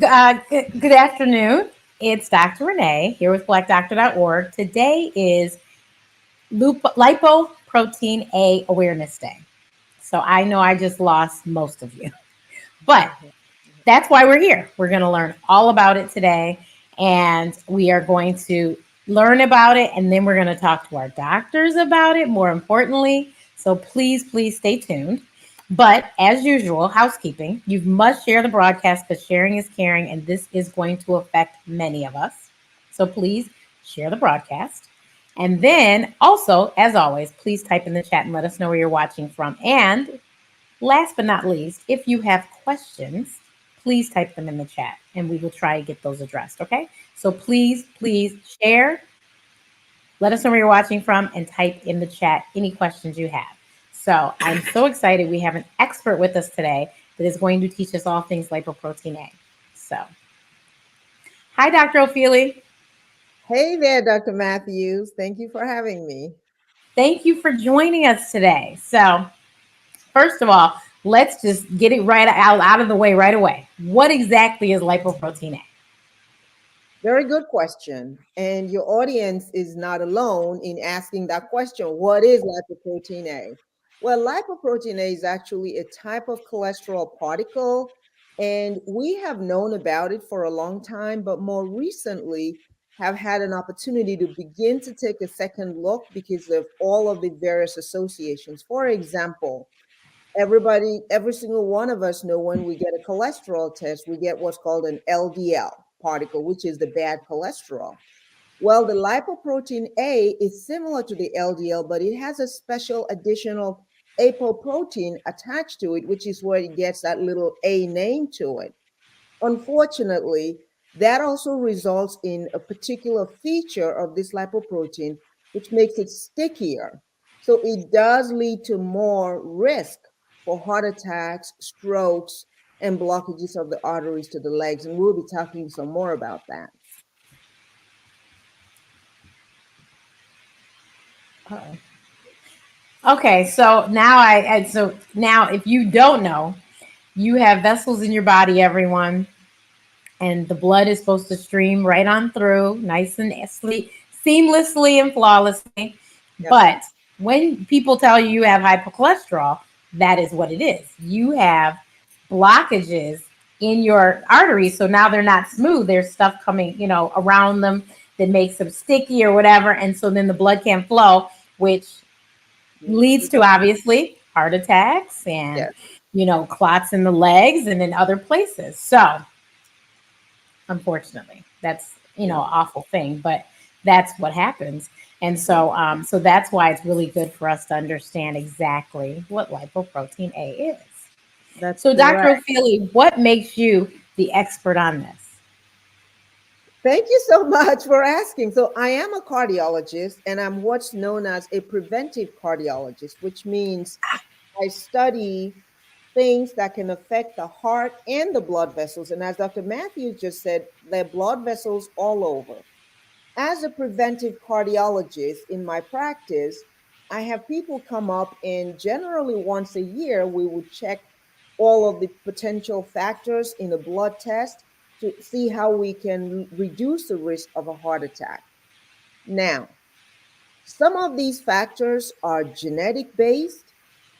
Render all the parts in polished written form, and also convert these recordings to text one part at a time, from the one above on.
Good afternoon. It's Dr. Renee here with blackdoctor.org. Today is Lipoprotein A Awareness Day. So I know I just lost most of you, but Mhm, mhm. that's why we're here. We're going to learn all about it today, and we are going to learn about it, and then we're going to talk to our doctors about it, more importantly. So please stay tuned. But as usual, housekeeping, you must share the broadcast because sharing is caring, and this is going to affect many of us. So please share the broadcast. And then also, as always, please type in the chat and let us know where you're watching from. And last but not least, if you have questions, please type them in the chat and we will try to get those addressed. Okay. So please share, let us know where you're watching from, and type in the chat any questions you have. So I'm so excited. We have an expert with us today that is going to teach us all things lipoprotein A. So, hi, Dr. Ophelia. Hey there, Dr. Matthews. Thank you for having me. Thank you for joining us today. So, first of all, let's just get it right out of the way right away. What exactly is lipoprotein A? Very good question. And your audience is not alone in asking that question. What is lipoprotein A? Well, lipoprotein A is actually a type of cholesterol particle, and we have known about it for a long time, but more recently have had an opportunity to begin to take a second look because of all of the various associations. For example, every single one of us know when we get a cholesterol test, we get what's called an LDL particle, which is the bad cholesterol. Well, the lipoprotein A is similar to the LDL, but it has a special additional apoprotein attached to it, which is where it gets that little A name to it. Unfortunately, that also results in a particular feature of this lipoprotein, which makes it stickier. So it does lead to more risk for heart attacks, strokes, and blockages of the arteries to the legs. And we'll be talking some more about that. Uh-oh. Okay, so now if you don't know, you have vessels in your body, everyone, and the blood is supposed to stream right on through, nice and seamlessly and flawlessly. Yep. But when people tell you you have hypercholesterol, that is what it is. You have blockages in your arteries, so now they're not smooth. There's stuff coming, around them that makes them sticky or whatever, and so then the blood can't flow, which Leads leads to to obviously heart attacks and yes. clots in the legs and in other places. So unfortunately, that's an Yep. awful thing, but that's what happens. And so that's why it's really good for us to understand exactly what lipoprotein A is. That's So, Dr. correct. Ophelia, what makes you the expert on this? Thank you so much for asking. So, I am a cardiologist and I'm what's known as a preventive cardiologist, which means I study things that can affect the heart and the blood vessels. And as Dr. Matthews just said, there are blood vessels all over. As a preventive cardiologist in my practice, I have people come up, and generally once a year, we would check all of the potential factors in a blood test to see how we can reduce the risk of a heart attack. Now, some of these factors are genetic based,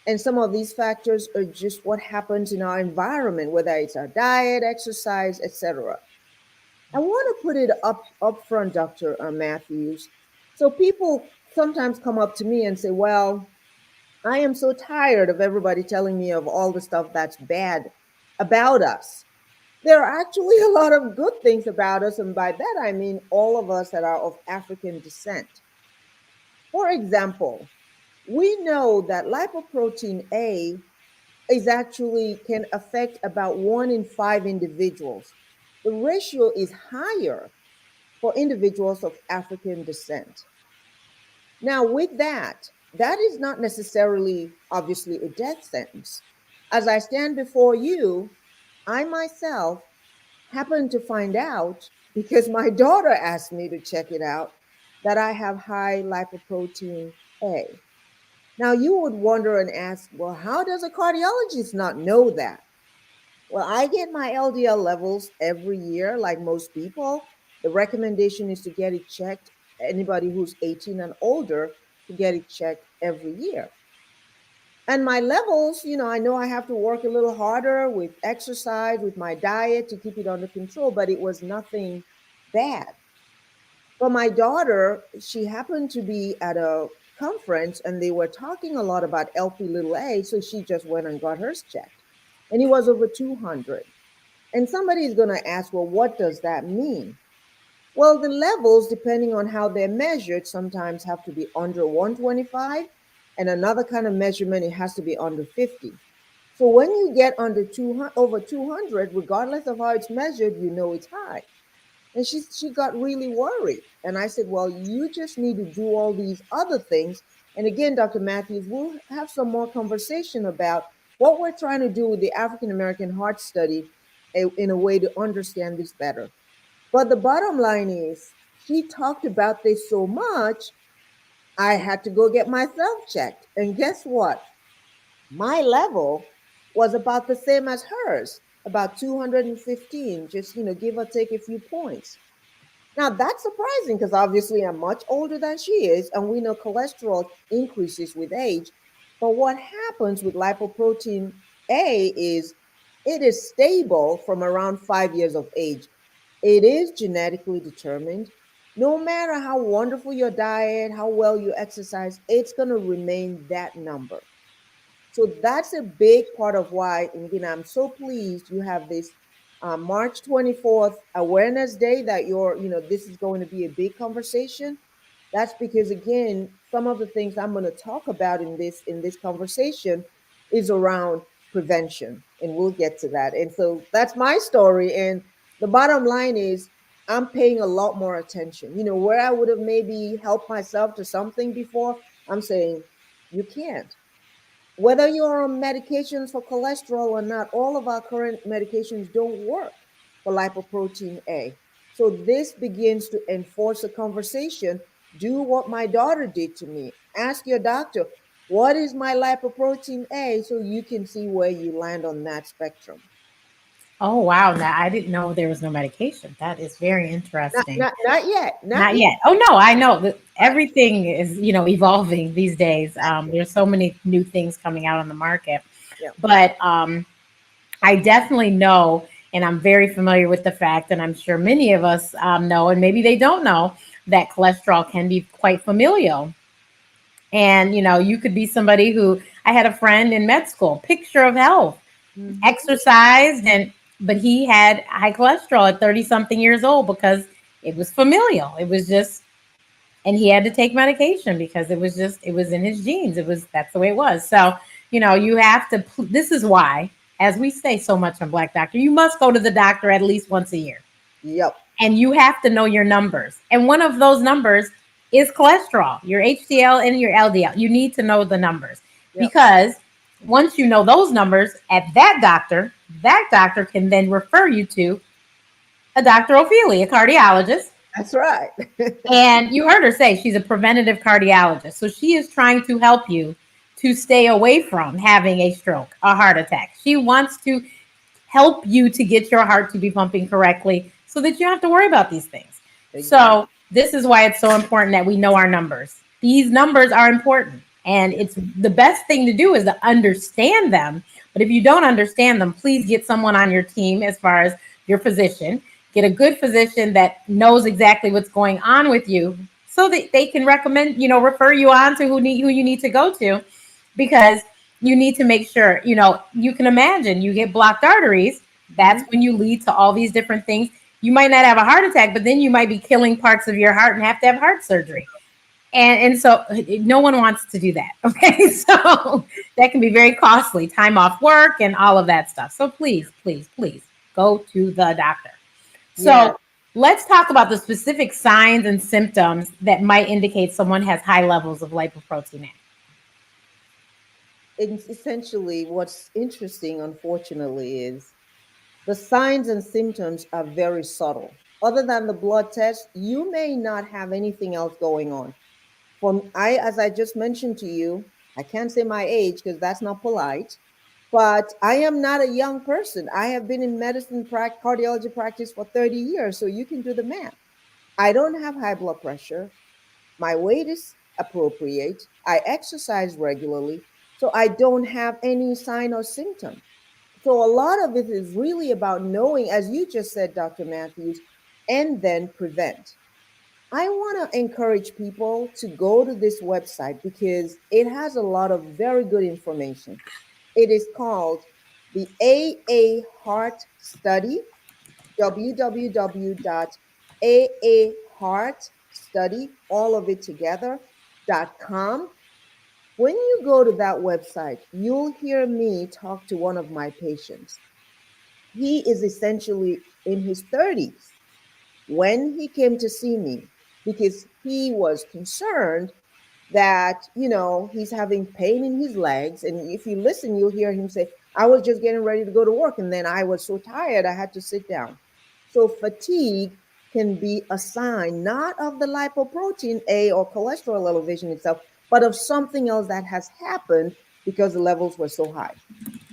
and some of these factors are just what happens in our environment, whether it's our diet, exercise, etc. I want to put it up front, Dr. Matthews. So people sometimes come up to me and say, well, I am so tired of everybody telling me of all the stuff that's bad about us. There are actually a lot of good things about us, and by that I mean all of us that are of African descent. For example, we know that lipoprotein A is actually can affect about 1 in 5 individuals. The ratio is higher for individuals of African descent. Now, with that, that is not necessarily, obviously, a death sentence. As I stand before you, I myself happened to find out because my daughter asked me to check it out that I have high lipoprotein A. Now, you would wonder and ask, well, how does a cardiologist not know that? Well, I get my LDL levels every year, like most people. The recommendation is to get it checked. Anybody who's 18 and older to get it checked every year. And my levels, I know I have to work a little harder with exercise, with my diet to keep it under control, but it was nothing bad. But my daughter, she happened to be at a conference and they were talking a lot about LP little a, so she just went and got hers checked. And it was over 200. And somebody is going to ask, well, what does that mean? Well, the levels, depending on how they're measured, sometimes have to be under 125, and another kind of measurement, it has to be under 50. So when you get under 200, over 200, regardless of how it's measured, you know it's high. And she got really worried. And I said, well, you just need to do all these other things. And again, Dr. Matthews, we'll have some more conversation about what we're trying to do with the African American Heart Study in a way to understand this better. But the bottom line is, she talked about this so much, I had to go get myself checked. And guess what? My level was about the same as hers, about 215, just, give or take a few points. Now that's surprising because obviously I'm much older than she is, and we know cholesterol increases with age. But what happens with lipoprotein A is it is stable from around 5 years of age. It is genetically determined. No matter how wonderful your diet, how well you exercise, it's going to remain that number. So that's a big part of why, and again, I'm so pleased you have this March 24th Awareness Day that this is going to be a big conversation. That's because again, some of the things I'm going to talk about in this conversation is around prevention, and we'll get to that. And so that's my story. And the bottom line is I'm paying a lot more attention. Where I would have maybe helped myself to something before, I'm saying you can't. Whether you're on medications for cholesterol or not, all of our current medications don't work for lipoprotein A. So this begins to enforce a conversation. Do what my daughter did to me. Ask your doctor, what is my lipoprotein A, so you can see where you land on that spectrum. Oh, wow. Now, I didn't know there was no medication. That is very Not, interesting. not, not yet. Not Not yet. yet. Oh, no, I know that Right. everything is, evolving these days. Exactly. There's so many new things coming out on the market. Yeah. But I definitely know, and I'm very familiar with the fact, and I'm sure many of us know, and maybe they don't know, that cholesterol can be quite familial. And, you could be somebody who, I had a friend in med school, picture of health, Hmm. exercised, but he had high cholesterol at 30 something years old because it was familial. It was just, and he had to take medication because it was in his genes. That's the way it was. So, you have to, this is why, as we say so much on Black Doctor, you must go to the doctor at least once a year, Yep. and you have to know your numbers. And one of those numbers is cholesterol, your HDL and your LDL. You need to know the numbers Yep. because once you know those numbers at that doctor can then refer you to a Dr. Ophelia, a cardiologist. That's right. And you heard her say she's a preventative cardiologist. So she is trying to help you to stay away from having a stroke, a heart attack. She wants to help you to get your heart to be pumping correctly so that you don't have to worry about these things. Exactly. So, this is why it's so important that we know our numbers. These numbers are important, and it's the best thing to do is to understand them. But if you don't understand them, please get someone on your team as far as your physician. Get a good physician that knows exactly what's going on with you so that they can recommend, refer you on to who you need to go to, because you need to make sure, you can imagine you get blocked arteries. Hmm. That's when you lead to all these different things. You might not have a heart attack, but then you might be killing parts of your heart and have to have heart surgery. And so no one wants to do that. Okay. So that can be very costly, time off work and all of that stuff. So please, please, please go to the doctor. Yeah. So let's talk about the specific signs and symptoms that might indicate someone has high levels of lipoprotein A. Essentially, what's interesting, unfortunately, is the signs and symptoms are very subtle. Other than the blood test, you may not have anything else going on. As I just mentioned to you, I can't say my age because that's not polite. But I am not a young person. I have been in cardiology practice for 30 years, so you can do the math. I don't have high blood pressure. My weight is appropriate. I exercise regularly, so I don't have any sign or symptom. So a lot of it is really about knowing, as you just said, Dr. Matthews, and then prevent. I want to encourage people to go to this website because it has a lot of very good information. It is called the AA Heart Study, www.aaheartstudy, all of it together.com. When you go to that website, you'll hear me talk to one of my patients. He is essentially in his 30s when he came to see me because he was concerned that, he's having pain in his legs. And if you listen, you'll hear him say, I was just getting ready to go to work. And then I was so tired, I had to sit down. So fatigue can be a sign not of the lipoprotein A or cholesterol elevation itself, but of something else that has happened because the levels were so high.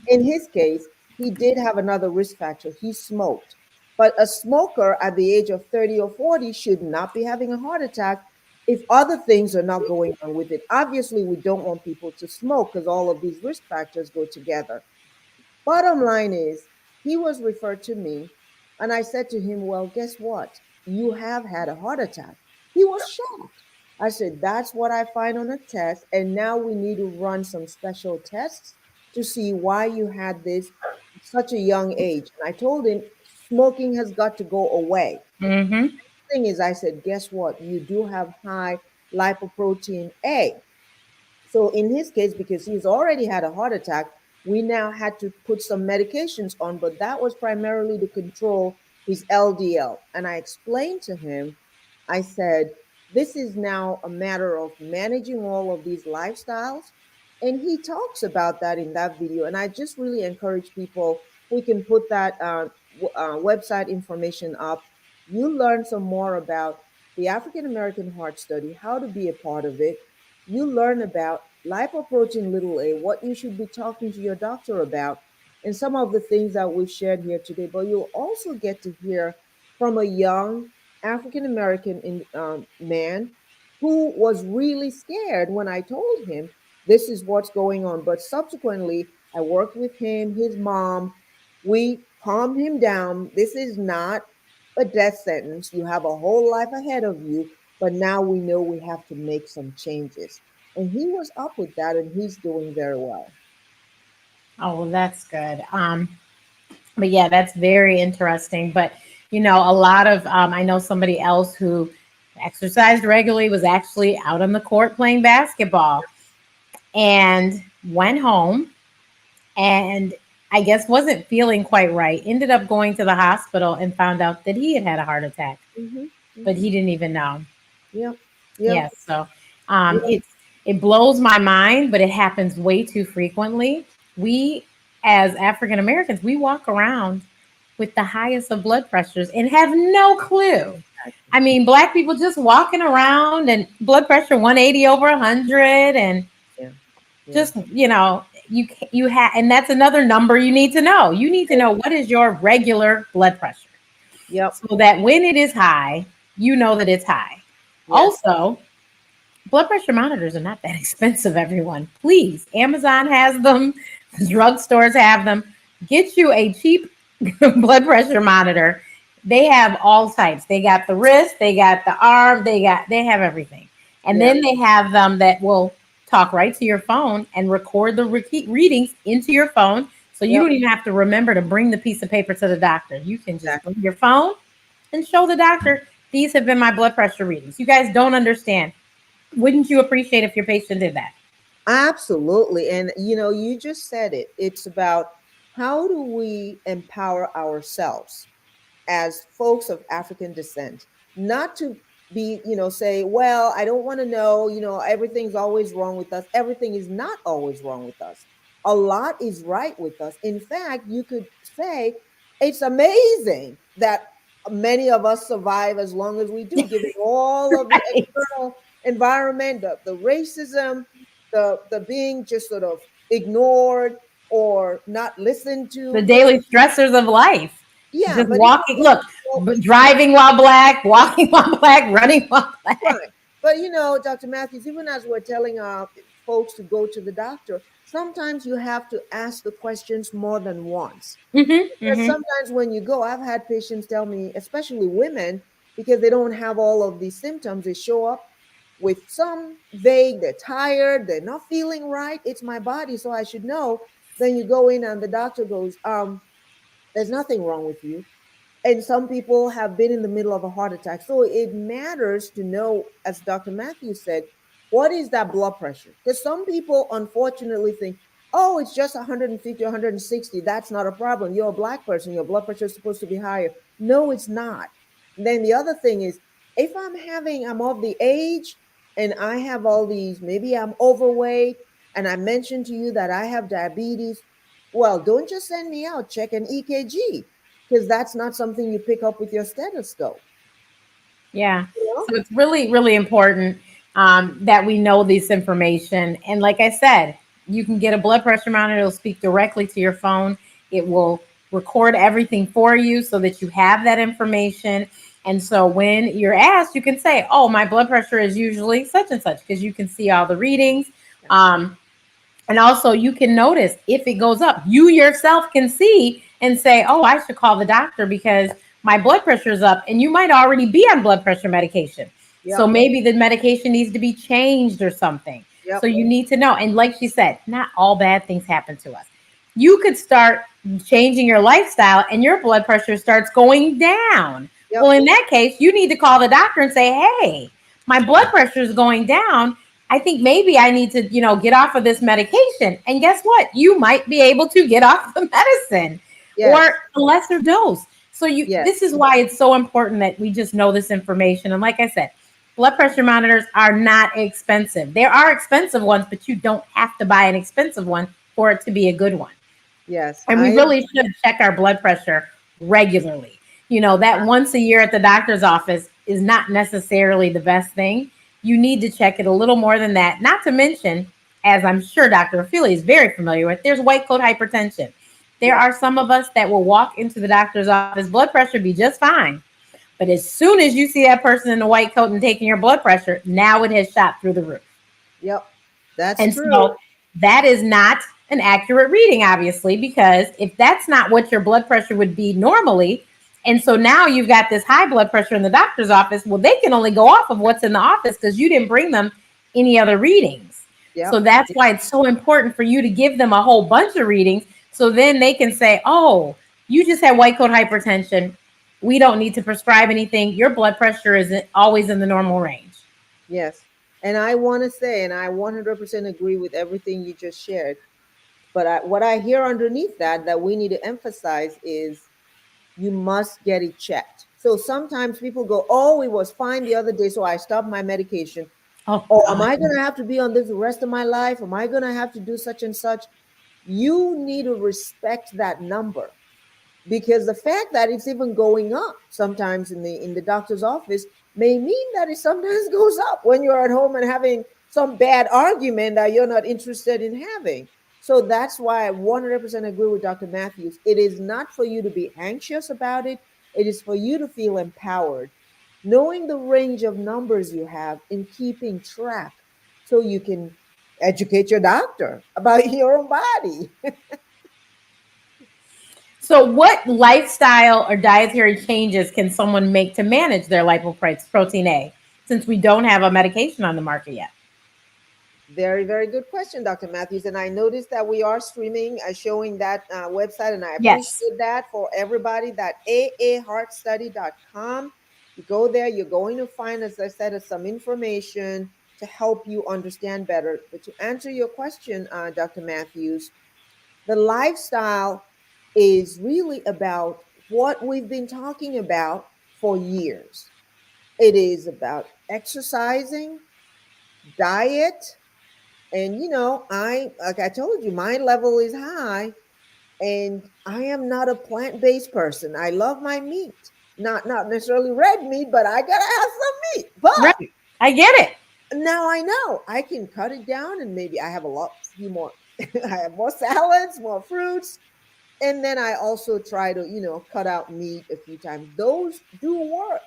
In his case, he did have another risk factor. He smoked. But a smoker at the age of 30 or 40 should not be having a heart attack if other things are not going on with it. Obviously, we don't want people to smoke because all of these risk factors go together. Bottom line is, he was referred to me, and I said to him, well, guess what? You have had a heart attack. He was shocked. I said, that's what I find on a test, and now we need to run some special tests to see why you had this at such a young age. And I told him, smoking has got to go away. Mm-hmm. Thing is, I said, guess what? You do have high lipoprotein A. So in his case, because he's already had a heart attack, we now had to put some medications on, but that was primarily to control his LDL. And I explained to him, I said, this is now a matter of managing all of these lifestyles. And he talks about that in that video. And I just really encourage people, we can put that website information up. You learn some more about the African American Heart Study, how to be a part of it. You learn about lipoprotein little a, what you should be talking to your doctor about, and some of the things that we've shared here today. But you'll also get to hear from a young African American man who was really scared when I told him this is what's going on. But subsequently, I worked with him, his mom. We calmed him down. This is not a death sentence. You have a whole life ahead of you, but now we know we have to make some changes. And he was up with that, and he's doing very well. Oh, well, that's good. But yeah, that's very interesting. But a lot of I know somebody else who exercised regularly, was actually out on the court playing basketball, and went home, and I guess wasn't feeling quite right. Ended up going to the hospital and found out that he had had a heart attack, Mm-hmm. but Mm-hmm. he didn't even know. Yep. Yep. Yes, so Yep. it blows my mind, but it happens way too frequently. We, as African Americans, we walk around with the highest of blood pressures and have no clue. Exactly. I mean, black people just walking around and blood pressure 180 over 100, and Yeah. Yeah. just you have, and that's another number you need to know. You need to know what is your regular blood pressure, Yep. so that when it is high, you know that it's high. Yes. Also, blood pressure monitors are not that expensive, everyone. Please, Amazon has them, drugstores have them. Get you a cheap blood pressure monitor. They have all types. They got the wrist, they got the arm, they have everything. And Yeah. then they have them that will talk right to your phone and record the readings into your phone. So you Yep. don't even have to remember to bring the piece of paper to the doctor. You can just Exactly. bring your phone and show the doctor, these have been my blood pressure readings. You guys don't understand. Wouldn't you appreciate if your patient did that? Absolutely. And you just said it. It's about how do we empower ourselves as folks of African descent, not to be, say, well, I don't want to know, everything's always wrong with us. Everything is not always wrong with us. A lot is right with us. In fact, you could say it's amazing that many of us survive as long as we do, given all of the Right. external environment, the racism, the being just sort of ignored. or not listen The to what. daily stressors of life. Yeah, Just but if walking. Look, well, driving while black, walking while black, running while black. right. But Dr. Matthews, even as we're telling our folks to go to the doctor, sometimes you have to ask the questions more than once. Mm-hmm, Because mm-hmm. sometimes when you go, I've had patients tell me, especially women, because they don't have all of these symptoms, they show up with some vague, they're tired, they're not feeling right. It's my body, so I should know. Then you go in and the doctor goes, there's nothing wrong with you. And some people have been in the middle of a heart attack. So it matters to know, as Dr. Matthews said, what is that blood pressure? Because some people unfortunately think, oh, it's just 150, 160. That's not a problem. You're a black person. Your blood pressure is supposed to be higher. No, it's not. And then the other thing is, if I'm of the age and I have all these, maybe I'm overweight, and I mentioned to you that I have diabetes, well, don't just send me out, check an EKG, because that's not something you pick up with your stethoscope. Yeah. You know? So it's really, really important that we know this information. And like I said, you can get a blood pressure monitor. It'll speak directly to your phone. It will record everything for you so that you have that information. And so when you're asked, you can say, oh, my blood pressure is usually such and such, because you can see all the readings. Yeah. Um, and also, you can notice if it goes up. You yourself can see and say, oh, I should call the doctor because my blood pressure is up. And you might already be on blood pressure medication. So Yep. maybe the medication needs to be changed or something. So Yep. you need to know. And like she said, not all bad things happen to us. You could start changing your lifestyle and your blood pressure starts going down. Well, Yep. in that case, you need to call the doctor and say, hey, my blood pressure is going down. I think maybe I need to, get off of this medication. And guess what? You might be able to get off the medicine or Yes. a lesser dose. So this Yes. is why it's so important that we just know this information. And like I said, blood pressure monitors are not expensive. There are expensive ones, but you don't have to buy an expensive one for it to be a good one. Yes. And we I really should check our blood pressure regularly. That once a year at the doctor's office is not necessarily the best thing. You need to check it a little more than that. Not to mention, as I'm sure Dr. Feely is very familiar with, there's white coat hypertension. There Yes. are some of us that will walk into the doctor's office, blood pressure be just fine. But as soon as you see that person in the white coat and taking your blood pressure, now it has shot through the roof. Yep. That's And true. so that is not an accurate reading, obviously, because if that's not what your blood pressure would be normally, and so now you've got this high blood pressure in the doctor's office, well, they can only go off of what's in the office because you didn't bring them any other readings. So Yep. that's why it's so important for you to give them a whole bunch of readings so then they can say, oh, you just had white coat hypertension. We don't need to prescribe anything. Your blood pressure is always in the normal range. Yes. And I want to say, and I 100% agree with everything you just shared. But what I hear underneath that we need to emphasize is you must get it checked. So sometimes people go, oh, it was fine the other day, so I stopped my medication. Oh, Oh, am God. I going to have to be on this the rest of my life? Am I going to have to do such and such? You need to respect that number, because the fact that it's even going up sometimes in the doctor's office may mean that it sometimes goes up when you're at home and having some bad argument that you're not interested in having. So that's why I 100% agree with Dr. Matthews. It is not for you to be anxious about it. It is for you to feel empowered, knowing the range of numbers you have and keeping track so you can educate your doctor about your own body. So, what lifestyle or dietary changes can someone make to manage their lipoprotein A, since we don't have a medication on the market yet? Very, very good question, Dr. Matthews. And I noticed that we are streaming, showing that website, and I Yes. appreciate that for everybody. That aaheartstudy.com. You go there, you're going to find, as I said, some information to help you understand better. But to answer your question, Dr. Matthews, the lifestyle is really about what we've been talking about for years. It is about exercising, diet, and I, like I told you, my level is high, and I am not a plant-based person. I love my meat. Not necessarily red meat, but I gotta have some meat. But Right. I get it. now I know I can cut it down, and maybe I have a few more I have more salads, more fruits, and then I also try to, cut out meat a few times. Those do work.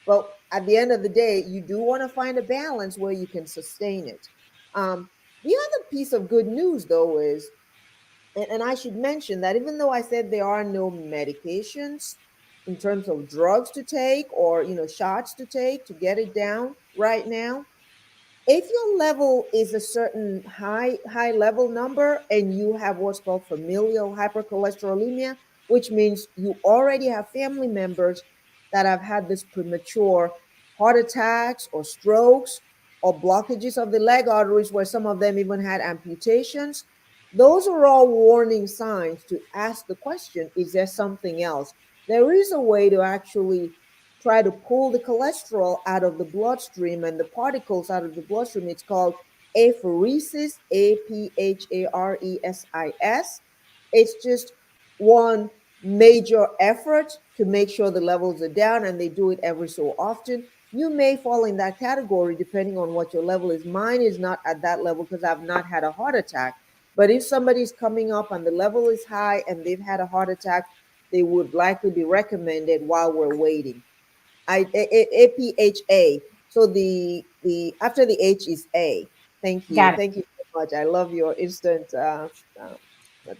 But at the end of the day, you do want to find a balance where you can sustain it. The other piece of good news, though, is, and I should mention that even though I said there are no medications in terms of drugs to take or, shots to take to get it down right now, if your level is a certain high level number and you have what's called familial hypercholesterolemia, which means you already have family members that have had this premature heart attacks or strokes or blockages of the leg arteries, where some of them even had amputations, those are all warning signs to ask the question, is there something else? There is a way to actually try to pull the cholesterol out of the bloodstream and the particles out of the bloodstream. It's called apheresis, apharesis. It's just one major effort to make sure the levels are down, and they do it every so often. You may fall in that category depending on what your level is. Mine is not at that level because I've not had a heart attack. But if somebody's coming up and the level is high and they've had a heart attack, they would likely be recommended while we're waiting. APHA. So the after the H is A. Thank you. Got it. Thank you so much. I love your instant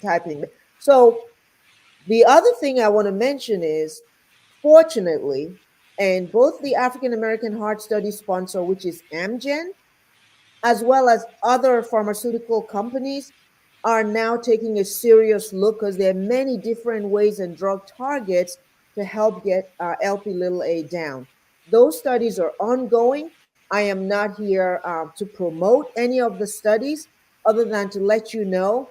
typing. So the other thing I want to mention is, fortunately, and both the African American Heart Study sponsor, which is Amgen, as well as other pharmaceutical companies, are now taking a serious look, because there are many different ways and drug targets to help get LP little a down. Those studies are ongoing. I am not here to promote any of the studies, other than to let you know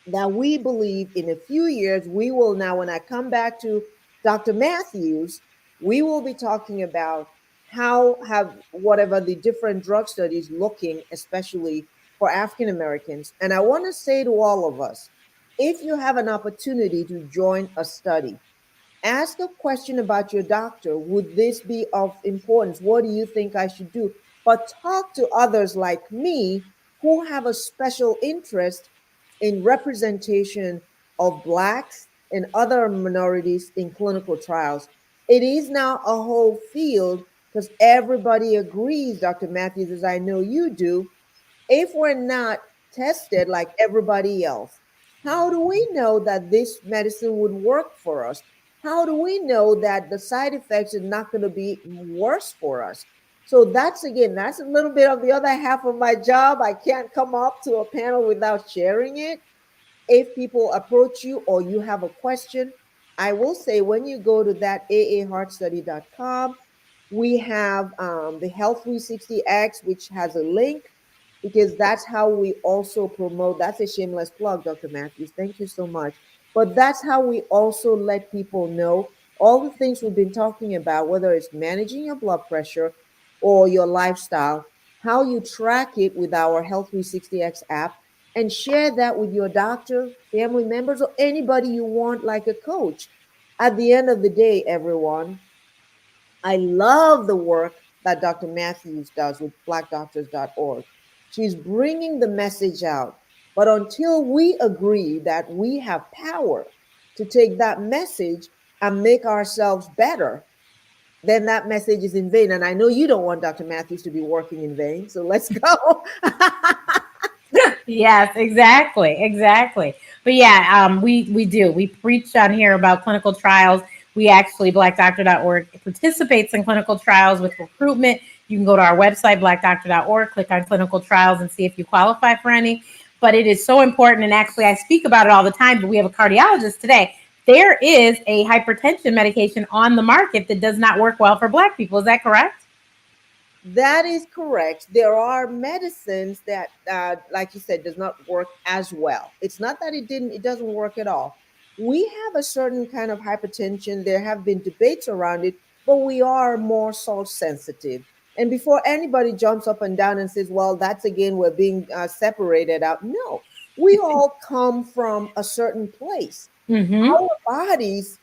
that we believe in a few years we will now, when I come back to Dr. Matthews, we will be talking about how have whatever the different drug studies looking, especially for African Americans. And I want to say to all of us, if you have an opportunity to join a study, ask a question about your doctor. Would this be of importance? What do you think I should do? But talk to others like me who have a special interest in representation of Blacks and other minorities in clinical trials. It is now a whole field, because everybody agrees, Dr. Matthews, as I know you do, if we're not tested like everybody else, how do we know that this medicine would work for us? How do we know that the side effects are not going to be worse for us? So that's, again, that's a little bit of the other half of my job. I can't come up to a panel without sharing it. If people approach you or you have a question, I will say, when you go to that aaheartstudy.com, we have the Health 360X, which has a link, because that's how we also promote. That's a shameless plug, Dr. Matthews. Thank you so much. But that's how we also let people know all the things we've been talking about, whether it's managing your blood pressure or your lifestyle, how you track it with our Health 360X app, and share that with your doctor, family members, or anybody you want, like a coach. At the end of the day, everyone, I love the work that Dr. Matthews does with blackdoctors.org. She's bringing the message out. But until we agree that we have power to take that message and make ourselves better, then that message is in vain. And I know you don't want Dr. Matthews to be working in vain. So let's go. Yes, exactly, exactly. But yeah, we do. We preach on here about clinical trials. We actually, blackdoctor.org participates in clinical trials with recruitment. You can go to our website, blackdoctor.org, click on clinical trials and see if you qualify for any. But it is so important. And actually, I speak about it all the time, but we have a cardiologist today. There is a hypertension medication on the market that does not work well for Black people. Is that correct? That is correct. There are medicines that, like you said, does not work as well. It's not that it doesn't work at all. We have a certain kind of hypertension. There have been debates around it, but we are more salt sensitive. And before anybody jumps up and down and says, well, that's again, we're being separated out. No, we all come from a certain place. Mm-hmm. Our bodies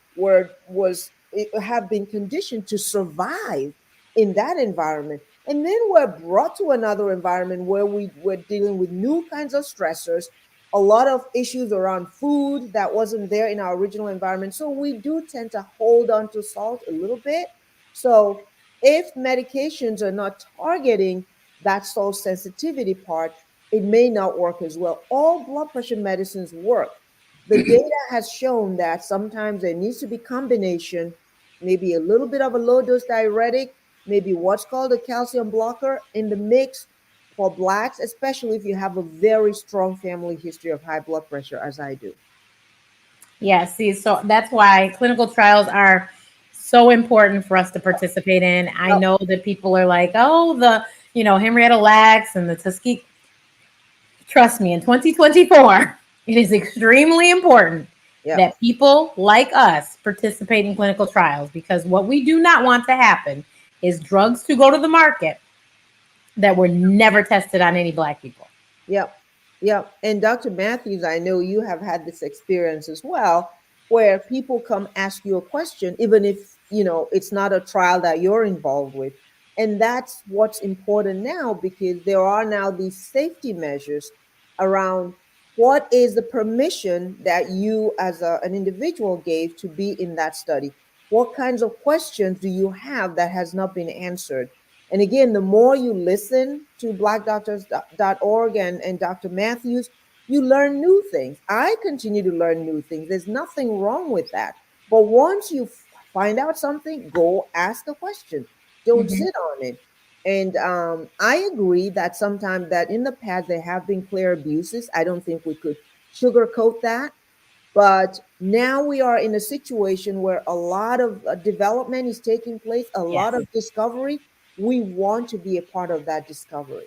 have been conditioned to survive in that environment, and then we're brought to another environment where we're dealing with new kinds of stressors, a lot of issues around food that wasn't there in our original environment. So we do tend to hold on to salt a little bit. So if medications are not targeting that salt sensitivity part, it may not work as well. All blood pressure medicines work. The data has shown that sometimes there needs to be combination, maybe a little bit of a low dose diuretic, maybe what's called a calcium blocker in the mix for blacks, especially if you have a very strong family history of high blood pressure, as I do. Yeah, see, so that's why clinical trials are so important for us to participate in. I Yep, know that people are like, oh, Henrietta Lacks and the Tuskegee. Trust me, in 2024, it is extremely important yep, that people like us participate in clinical trials, because what we do not want to happen is drugs to go to the market that were never tested on any Black people. yep, yep. And Dr. Matthews, I know you have had this experience as well, where people come ask you a question, even if, it's not a trial that you're involved with. And that's what's important now, because there are now these safety measures around what is the permission that you as an individual gave to be in that study. What kinds of questions do you have that has not been answered? And again, the more you listen to blackdoctors.org and Dr. Matthews, you learn new things. I continue to learn new things. There's nothing wrong with that. But once you find out something, go ask a question. Don't Mhm. sit on it. And I agree that sometimes that in the past there have been clear abuses. I don't think we could sugarcoat that. But now we are in a situation where a lot of development is taking place, a lot Yes. of discovery. We want to be a part of that discovery.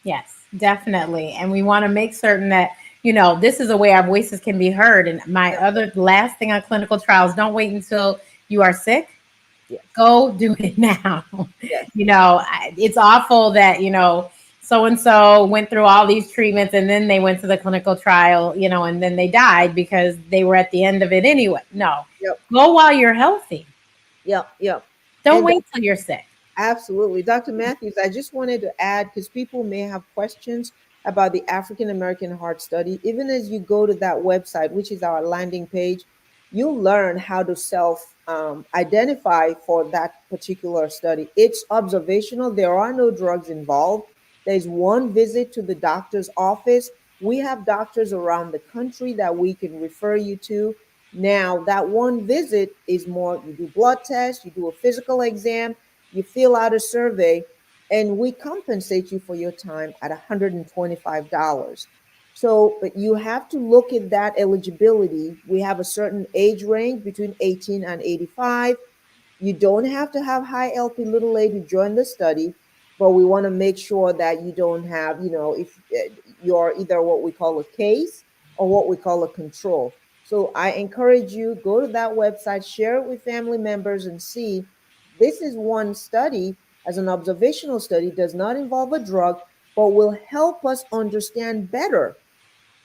Yes, definitely. And we want to make certain that, this is a way our voices can be heard. And my Yeah, other last thing on clinical trials, don't wait until you are sick. yes, Go do it now. yes, It's awful that, so and so went through all these treatments and then they went to the clinical trial, and then they died because they were at the end of it anyway. No, yep, go while you're healthy. yep, yep. Don't And wait till you're sick. absolutely. Dr. Matthews, I just wanted to add, because people may have questions about the African American Heart Study. Even as you go to that website, which is our landing page, you'll learn how to self identify for that particular study. It's observational, there are no drugs involved. There's one visit to the doctor's office. We have doctors around the country that we can refer you to. Now, that one visit is more, you do blood tests, you do a physical exam, you fill out a survey, and we compensate you for your time at $125. So, but you have to look at that eligibility. We have a certain age range between 18 and 85. You don't have to have high LP little a to join the study, but we want to make sure that you don't have, if you're either what we call a case or what we call a control. So I encourage you, go to that website, share it with family members and see. This is one study, as an observational study, does not involve a drug, but will help us understand better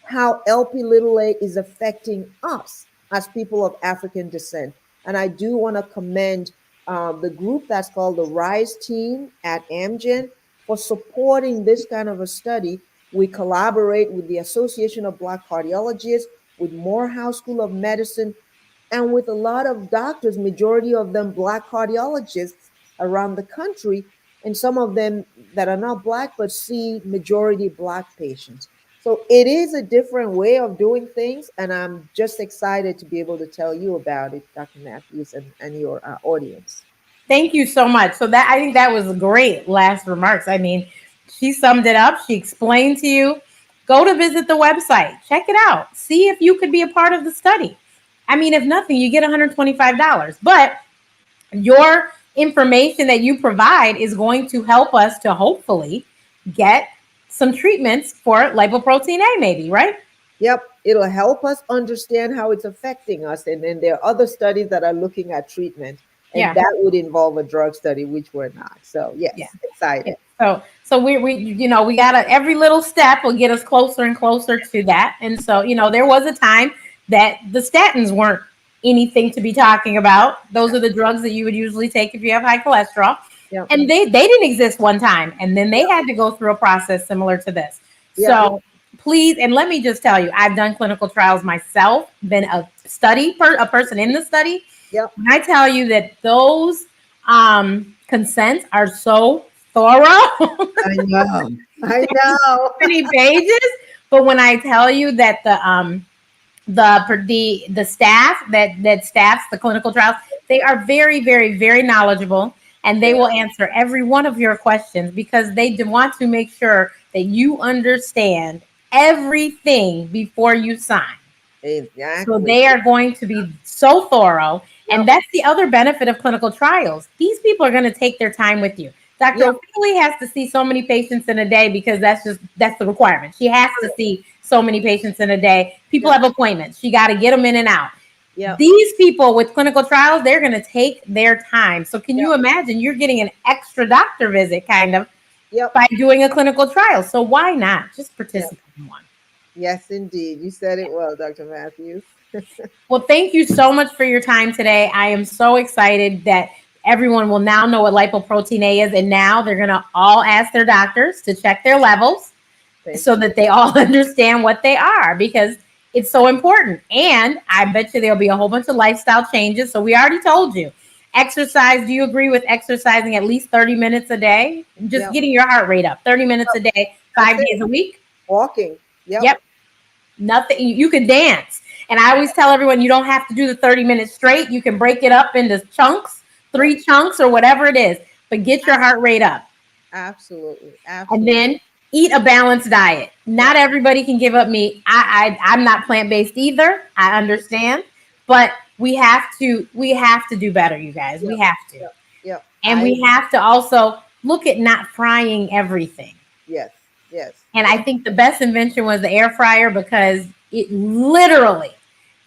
how LP little a is affecting us as people of African descent. And I do want to commend the group that's called the RISE team at Amgen for supporting this kind of a study. We collaborate with the Association of Black Cardiologists, with Morehouse School of Medicine, and with a lot of doctors, majority of them Black cardiologists around the country, and some of them that are not Black but see majority Black patients. So it is a different way of doing things, and I'm just excited to be able to tell you about it, Dr. Matthews, and your audience. Thank you so much. So that, I think that was great last remarks. I mean, she summed it up. She explained to you. Go to visit the website. Check it out. See if you could be a part of the study. I mean, if nothing, you get $125. But your information that you provide is going to help us to hopefully get some treatments for lipoprotein A, maybe, right? Yep, it'll help us understand how it's affecting us. And then there are other studies that are looking at treatment, and Yeah. that would involve a drug study, which we're not. So, Yeah. yes, Yeah. excited. So we gotta, every little step will get us closer and closer to that. And so, there was a time that the statins weren't anything to be talking about. Those are the drugs that you would usually take if you have high cholesterol. Yep, And they didn't exist one time. And then they yep, had to go through a process similar to this. yep, So please, and let me just tell you, I've done clinical trials myself, been a person in the study. Yep. When I tell you that those consents are so thorough, I know. I know. many pages. But when I tell you that the staff that staffs the clinical trials, they are very, very, very knowledgeable, and they Yeah, will answer every one of your questions because they want to make sure that you understand everything before you sign. So exactly. they are going to be so thorough. And Yep. that's the other benefit of clinical trials. These people are going to take their time with you. Dr. Yep. O'Feely has to see so many patients in a day because that's the requirement. She has to see so many patients in a day. People Yep. have appointments. She got to get them in and out. Yep. These people with clinical trials, they're going to take their time. So can Yep. you imagine you're getting an extra doctor visit kind of Yep. by doing a clinical trial? So why not just Yep. participate in one? Yes, indeed. You said it well, Dr. Matthews. Well, thank you so much for your time today. I am so excited that everyone will now know what lipoprotein A is, and now they're going to all ask their doctors to check their levels Thank so you. that they all understand what they are because it's so important. And I bet you there'll be a whole bunch of lifestyle changes. So we already told you. Exercise, do you agree with exercising at least 30 minutes a day? Just Yep. getting your heart rate up, 30 minutes a day, That's 5 days it. a week? Walking. Yep. Yep. Nothing. You could dance. And I always tell everyone you don't have to do the 30 minutes straight. You can break it up into chunks, Yep. 3 chunks or whatever it is, but get your heart rate up. Absolutely. And Absolutely. then eat a balanced diet. Not Yep. everybody can give up meat. I'm not plant-based either. I understand. But we have to do better, you guys. We Yep. have to. Yep. Yep. And we have to also look at not frying everything. Yes. Yes. And I Yes. think the best invention was the air fryer because it literally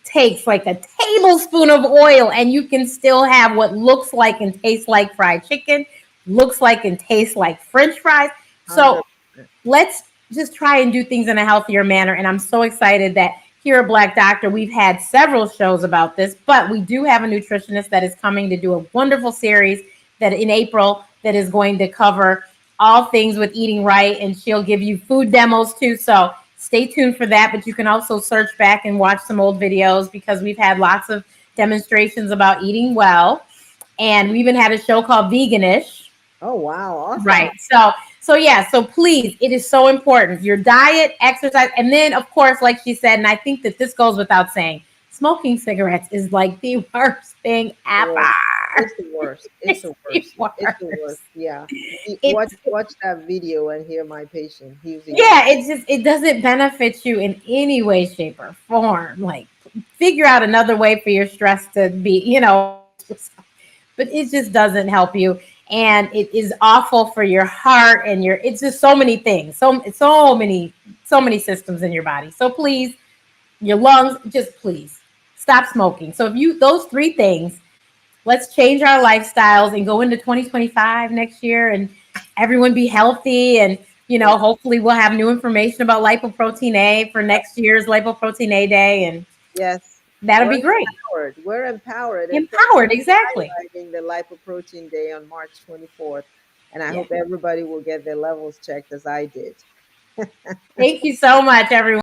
takes like a tablespoon of oil and you can still have what looks like and tastes like fried chicken, looks like and tastes like French fries. So 100%. let's just try and do things in a healthier manner. And I'm so excited that here at Black Doctor, we've had several shows about this, but we do have a nutritionist that is coming to do a wonderful series that in April that is going to cover all things with eating right. And she'll give you food demos too. So stay tuned for that. But you can also search back and watch some old videos because we've had lots of demonstrations about eating well. And we even had a show called Veganish. Oh, wow. Awesome. Right. So yeah, so please, it is so important. Your diet, exercise, and then of course, like she said, and I think that this goes without saying, smoking cigarettes is like the worst thing The ever. worst. It's the worst. It's It's the the worst. It's the worst. worst. Yeah. It's Watch that video and hear my patient. He was a young. yeah, it doesn't benefit you in any way, shape, or form. Like figure out another way for your stress to be, but it just doesn't help you. And it is awful for your heart and it's just so many things. So many systems in your body. So please, your lungs, just please stop smoking. So if you those three things, let's change our lifestyles and go into 2025 next year and everyone be healthy and Yeah. hopefully we'll have new information about lipoprotein A for next year's lipoprotein A day and Yes. that'll We're be great. empowered. We're empowered. And thank you Empowered, for exactly. highlighting the Lipoprotein Day on March 24th. And I Yeah. hope everybody will get their levels checked as I did. Thank you so much, everyone.